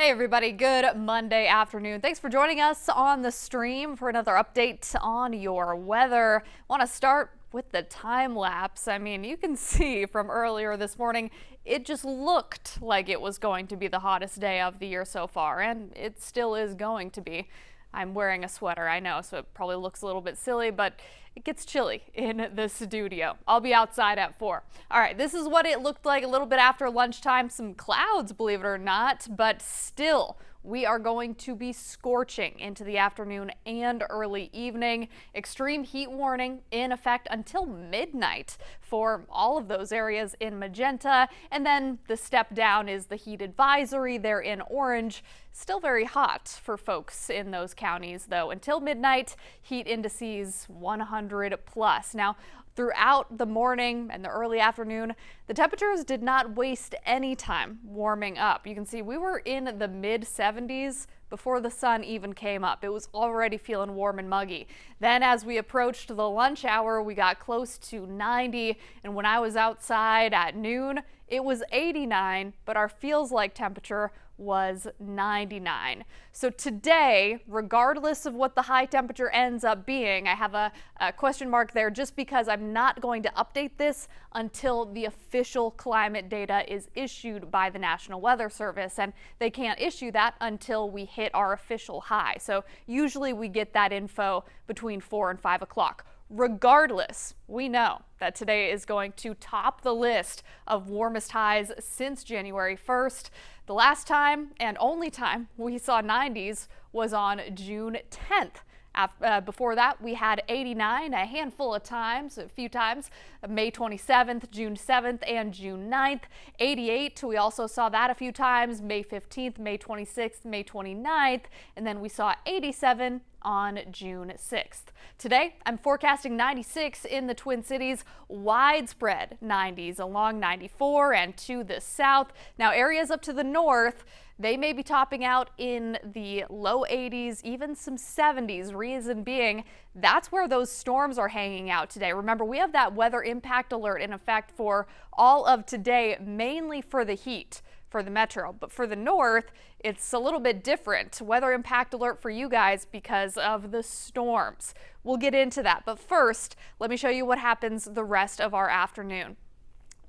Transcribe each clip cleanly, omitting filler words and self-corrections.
Hey everybody, good Monday afternoon. Thanks for joining us on the stream for another update on your weather. Want to start with the time lapse. I mean, you can see from earlier this morning, it just looked like it was going to be the hottest day of the year so far, and it still is going to be. I'm wearing a sweater, I know, so it probably looks a little bit silly, but it gets chilly in the studio. I'll be outside at 4. All right, this is what it looked like a little bit after lunchtime. Some clouds, believe it or not, but still, we are going to be scorching into the afternoon and early evening. Extreme heat warning in effect until midnight for all of those areas in magenta. And then the step down is the heat advisory there in orange. Still very hot for folks in those counties, though. Until midnight, heat indices 100 plus. Now, throughout the morning and the early afternoon, the temperatures did not waste any time warming up. You can see we were in the mid 70s before the sun even came up. It was already feeling warm and muggy. Then as we approached the lunch hour, we got close to 90. And when I was outside at noon, it was 89, but our feels like temperature was 99. So today, regardless of what the high temperature ends up being, I have a question mark there just because I'm not going to update this until the official climate data is issued by the National Weather Service, and they can't issue that until we hit our official high. So usually we get that info between 4 and 5 o'clock. Regardless, we know that today is going to top the list of warmest highs since January 1st. The last time and only time we saw 90s was on June 10th. Before that, we had 89 a handful of times, a few times, May 27th, June 7th, and June 9th. 88, we also saw that a few times, May 15th, May 26th, May 29th, and then we saw 87 on June 6th. Today, I'm forecasting 96 in the Twin Cities, widespread 90s along 94 and to the south. Now, areas up to the north, they may be topping out in the low 80s, even some 70s. Reason being, that's where those storms are hanging out today. Remember, we have that weather impact alert in effect for all of today, mainly for the heat for the metro. But for the north, it's a little bit different. Weather impact alert for you guys because of the storms. We'll get into that. But first, let me show you what happens the rest of our afternoon.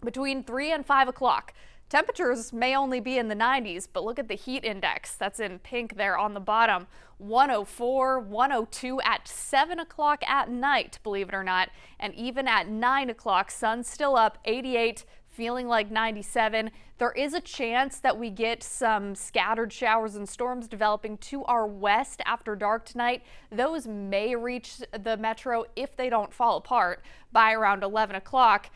Between 3 and 5 o'clock, temperatures may only be in the 90s, but look at the heat index. That's in pink there on the bottom. 104, 102 at 7 o'clock at night, believe it or not. And even at 9 o'clock, sun's still up, 88, feeling like 97. There is a chance that we get some scattered showers and storms developing to our west after dark tonight. Those may reach the metro if they don't fall apart by around 11 o'clock.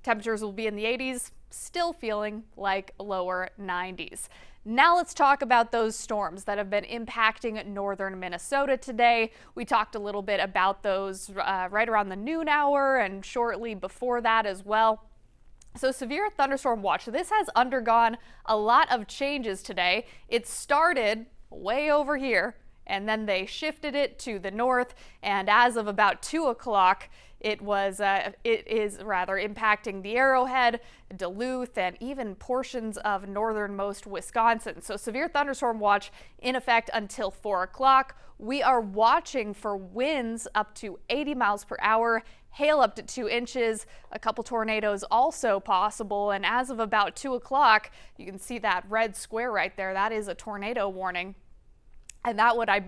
Temperatures will be in the 80s, still feeling like lower 90s. Now let's talk about those storms that have been impacting northern Minnesota today. We talked a little bit about those right around the noon hour and shortly before that as well. So severe thunderstorm watch. This has undergone a lot of changes today. It started way over here, and then they shifted it to the north, and as of about 2 o'clock, it is impacting the Arrowhead, Duluth, and even portions of northernmost Wisconsin. So severe thunderstorm watch in effect until 4 o'clock. We are watching for winds up to 80 miles per hour, hail up to 2 inches, a couple tornadoes also possible. And as of about 2 o'clock, you can see that red square right there. That is a tornado warning. And that would, I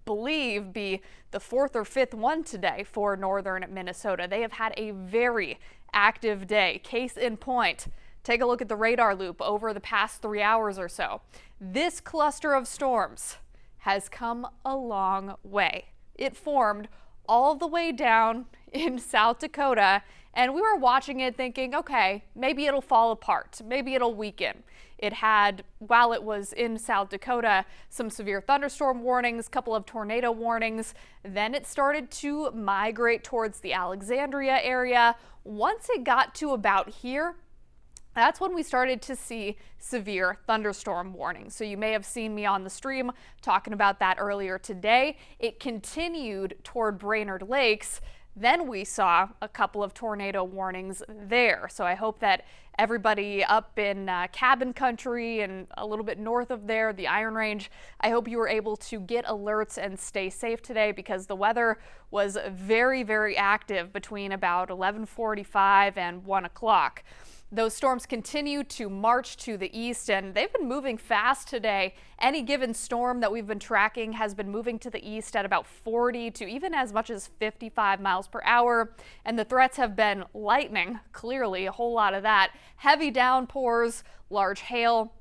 believe, be the 4th or 5th one today for northern Minnesota. They have had a very active day. Case in point, take a look at the radar loop over the past 3 hours or so. This cluster of storms has come a long way. It formed all the way down in South Dakota, and we were watching it thinking, okay, maybe it'll fall apart, maybe it'll weaken. It had, while it was in South Dakota, some severe thunderstorm warnings, couple of tornado warnings. Then it started to migrate towards the Alexandria area. Once it got to about here, that's when we started to see severe thunderstorm warnings. So you may have seen me on the stream talking about that earlier today. It continued toward Brainerd Lakes. Then we saw a couple of tornado warnings there. So I hope that everybody up in Cabin Country and a little bit north of there, the Iron Range, I hope you were able to get alerts and stay safe today, because the weather was very, very active between about 11:45 and 1 o'clock. Those storms continue to march to the east, and they've been moving fast today. Any given storm that we've been tracking has been moving to the east at about 40 to even as much as 55 miles per hour. And the threats have been lightning, clearly a whole lot of that, heavy downpours, large hail.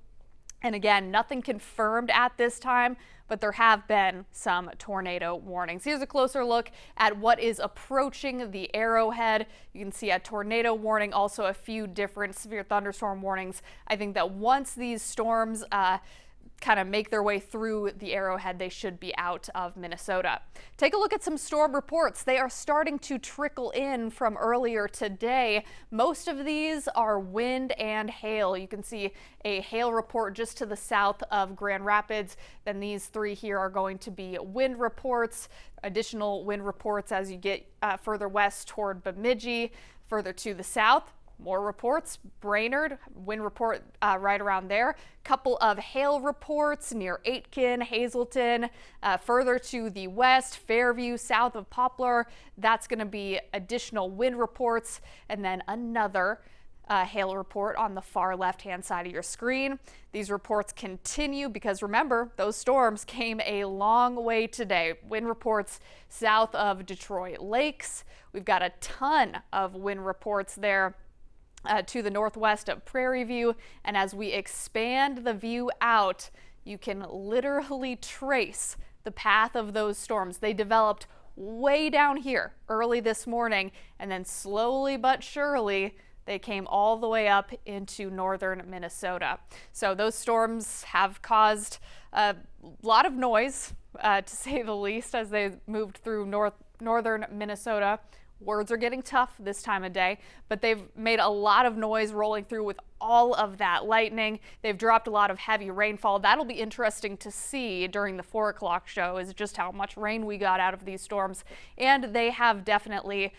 And again, nothing confirmed at this time, but there have been some tornado warnings. Here's a closer look at what is approaching the Arrowhead. You can see a tornado warning, also a few different severe thunderstorm warnings. I think that once these storms kind of make their way through the Arrowhead, they should be out of Minnesota. Take a look at some storm reports. They are starting to trickle in from earlier today. Most of these are wind and hail. You can see a hail report just to the south of Grand Rapids. Then these three here are going to be wind reports, additional wind reports as you get further west toward Bemidji. Further to the south, more reports. Brainerd, wind report right around there. Couple of hail reports near Aitken, Hazleton. Further to the west, Fairview, south of Poplar. That's going to be additional wind reports. And then another hail report on the far left-hand side of your screen. These reports continue because remember, those storms came a long way today. Wind reports south of Detroit Lakes. We've got a ton of wind reports there to the northwest of Prairie View. And as we expand the view out, you can literally trace the path of those storms. They developed way down here early this morning, and then slowly but surely they came all the way up into northern Minnesota. So those storms have caused a lot of noise, to say the least, as they moved through northern Minnesota. Words are getting tough this time of day, but they've made a lot of noise rolling through with all of that lightning. They've dropped a lot of heavy rainfall. That'll be interesting to see during the 4 o'clock show, is just how much rain we got out of these storms. And they have definitely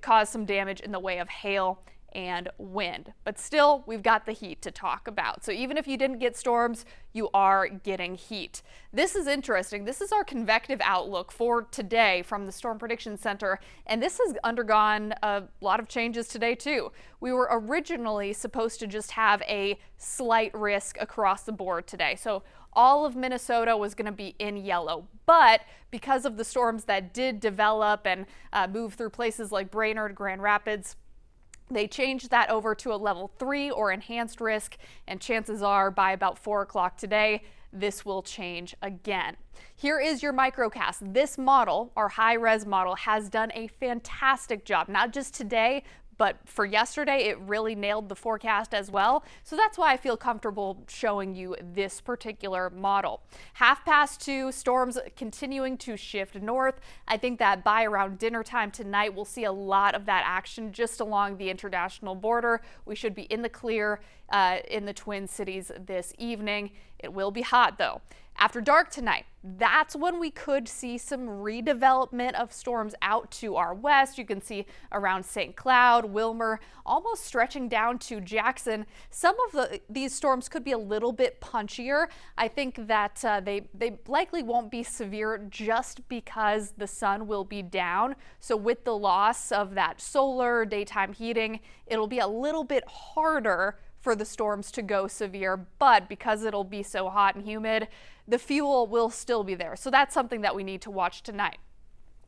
caused some damage in the way of hail and wind. But still, we've got the heat to talk about. So even if you didn't get storms, you are getting heat. This is interesting. This is our convective outlook for today from the Storm Prediction Center, and this has undergone a lot of changes today too. We were originally supposed to just have a slight risk across the board today. So all of Minnesota was going to be in yellow, but because of the storms that did develop and move through places like Brainerd, Grand Rapids, they changed that over to a level 3 or enhanced risk, and chances are by about 4 o'clock today, this will change again. Here is your microcast. This model, our high-res model, has done a fantastic job, not just today, but for yesterday, it really nailed the forecast as well. So that's why I feel comfortable showing you this particular model. 2:30, storms continuing to shift north. I think that by around dinner time tonight, we'll see a lot of that action just along the international border. We should be in the clear in the Twin Cities this evening. It will be hot though. After dark tonight, that's when we could see some redevelopment of storms out to our west. You can see around St. Cloud, Wilmer, almost stretching down to Jackson. Some of these storms could be a little bit punchier. I think that they likely won't be severe just because the sun will be down. So with the loss of that solar daytime heating, it'll be a little bit harder for the storms to go severe, but because it'll be so hot and humid, the fuel will still be there. So that's something that we need to watch tonight.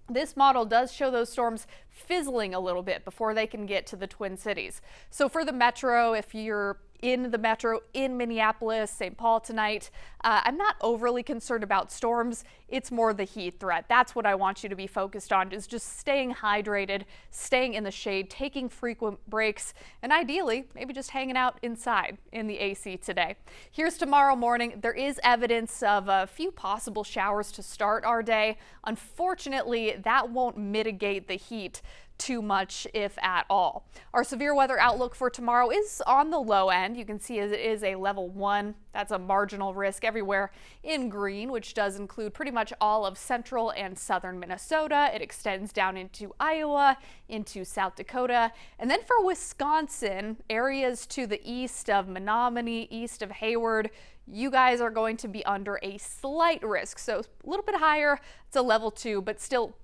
This model does show those storms fizzling a little bit before they can get to the Twin Cities. So for the metro, if you're in the metro in Minneapolis, St. Paul tonight, I'm not overly concerned about storms. It's more the heat threat. That's what I want you to be focused on, is just staying hydrated, staying in the shade, taking frequent breaks, and ideally, maybe just hanging out inside in the AC today. Here's tomorrow morning. There is evidence of a few possible showers to start our day. Unfortunately, that won't mitigate the heat. too much, if at all. Our severe weather outlook for tomorrow is on the low end. You can see it is a level 1. That's a marginal risk everywhere in green, which does include pretty much all of central and southern Minnesota. It extends down into Iowa, into South Dakota. And then for Wisconsin, areas to the east of Menominee, east of Hayward, you guys are going to be under a slight risk. So a little bit higher. It's a level 2, but still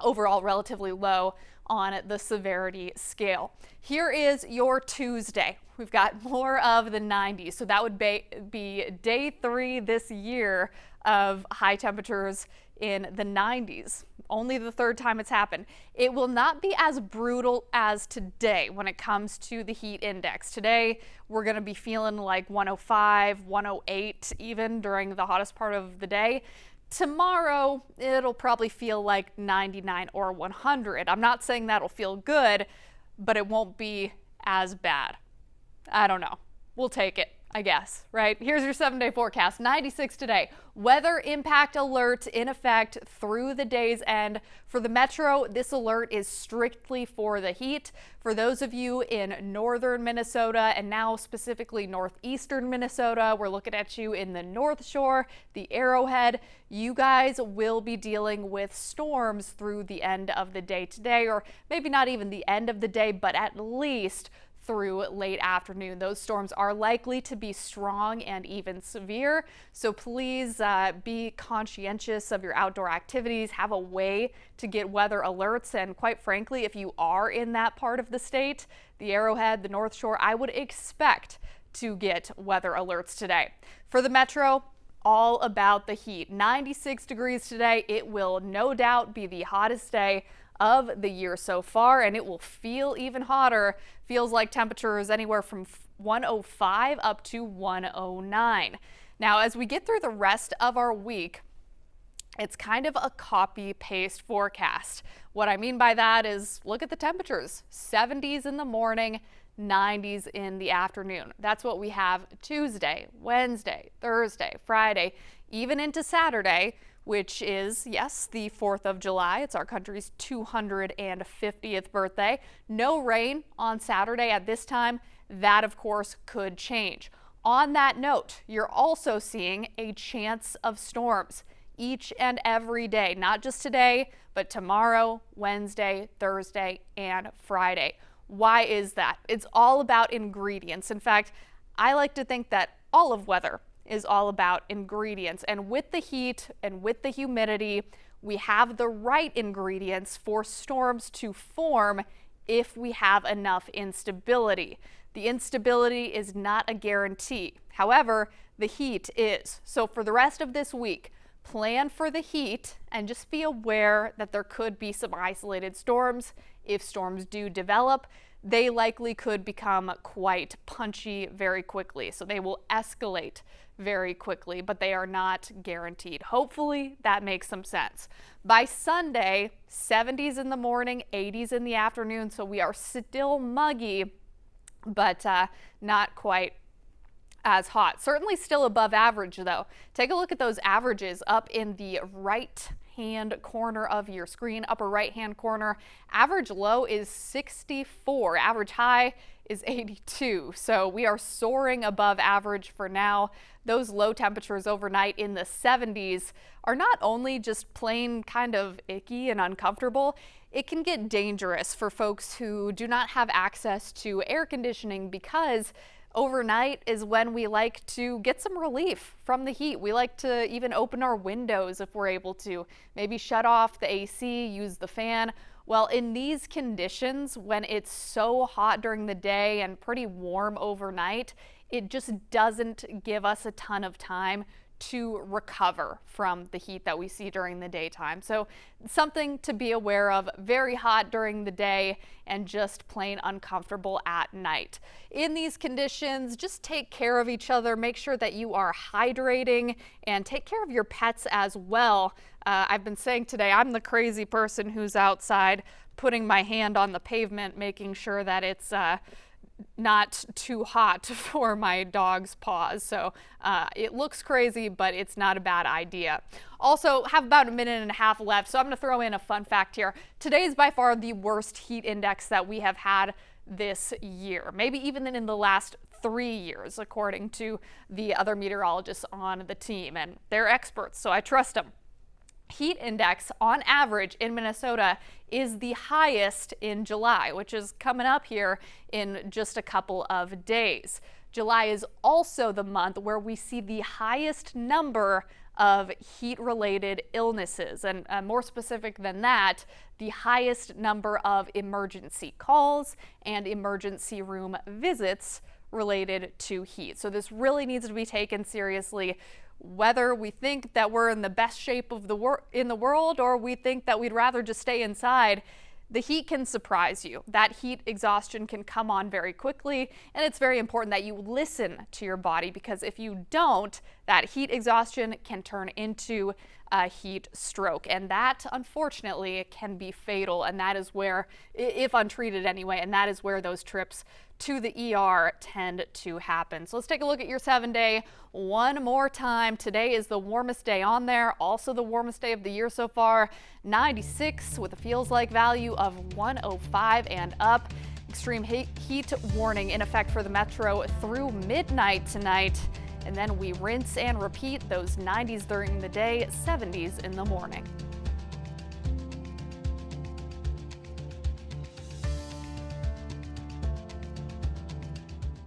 overall relatively low on the severity scale. Here is your Tuesday. We've got more of the 90s, so that would be day 3 this year of high temperatures in the 90s. Only the 3rd time it's happened. It will not be as brutal as today when it comes to the heat index. Today, we're going to be feeling like 105, 108 even during the hottest part of the day. Tomorrow, it'll probably feel like 99 or 100. I'm not saying that'll feel good, but it won't be as bad. I don't know. We'll take it, I guess, right? Here's your 7-day forecast. 96 today. Weather impact alert in effect through the day's end. For the metro, this alert is strictly for the heat. For those of you in northern Minnesota and now specifically northeastern Minnesota, we're looking at you in the North Shore, the Arrowhead. You guys will be dealing with storms through the end of the day today, or maybe not even the end of the day, but at least through late afternoon. Those storms are likely to be strong and even severe, so please be conscientious of your outdoor activities. Have a way to get weather alerts, and quite frankly, if you are in that part of the state, the Arrowhead, the North Shore, I would expect to get weather alerts today. For the metro, all about the heat. 96 degrees today. It will no doubt be the hottest day of the year so far, and it will feel even hotter. Feels like temperatures anywhere from 105 up to 109. Now, as we get through the rest of our week, it's kind of a copy-paste forecast. What I mean by that is look at the temperatures. 70s in the morning, 90s in the afternoon. That's what we have Tuesday, Wednesday, Thursday, Friday, even into Saturday, which is, yes, the 4th of July. It's our country's 250th birthday. No rain on Saturday at this time. That, of course, could change. On that note, you're also seeing a chance of storms each and every day, not just today, but tomorrow, Wednesday, Thursday, and Friday. Why is that? It's all about ingredients. In fact, I like to think that all of weather is all about ingredients. And with the heat and with the humidity, we have the right ingredients for storms to form if we have enough instability. The instability is not a guarantee. However, the heat is. So for the rest of this week, plan for the heat and just be aware that there could be some isolated storms. If storms do develop, they likely could become quite punchy very quickly. So they will escalate very quickly, but they are not guaranteed. Hopefully that makes some sense. By Sunday, 70s in the morning, 80s in the afternoon. So we are still muggy, but not quite as hot. Certainly still above average though. Take a look at those averages up in the right hand corner of your screen, upper right hand corner. Average low is 64, average high is 82. So we are soaring above average for now. Those low temperatures overnight in the 70s are not only just plain kind of icky and uncomfortable, it can get dangerous for folks who do not have access to air conditioning, because overnight is when we like to get some relief from the heat. We like to even open our windows if we're able to, maybe shut off the AC, use the fan. Well, in these conditions, when it's so hot during the day and pretty warm overnight, it just doesn't give us a ton of time to recover from the heat that we see during the daytime. So something to be aware of. Very hot during the day and just plain uncomfortable at night. In these conditions, just take care of each other. Make sure that you are hydrating and take care of your pets as well. I've been saying today, I'm the crazy person who's outside putting my hand on the pavement, making sure that it's not too hot for my dog's paws. So it looks crazy, but it's not a bad idea. Also, have about a minute and a half left, so I'm going to throw in a fun fact here. Today is by far the worst heat index that we have had this year, maybe even in the last 3 years, according to the other meteorologists on the team, and they're experts, so I trust them. Heat index on average in Minnesota is the highest in July, which is coming up here in just a couple of days. July is also the month where we see the highest number of heat-related illnesses, and more specific than that, the highest number of emergency calls and emergency room visits related to heat. So this really needs to be taken seriously. Whether we think that we're in the best shape of in the world, or we think that we'd rather just stay inside, the heat can surprise you. That heat exhaustion can come on very quickly, and it's very important that you listen to your body, because if you don't, that heat exhaustion can turn into a heat stroke, and that unfortunately can be fatal, and that is where, if untreated anyway, and that is where those trips to the ER tend to happen. So let's take a look at your 7-day one more time. Today is the warmest day on there, also the warmest day of the year so far, 96 with a feels like value of 105 and up. Extreme heat warning in effect for the metro through midnight tonight. And then we rinse and repeat those 90s during the day, 70s in the morning.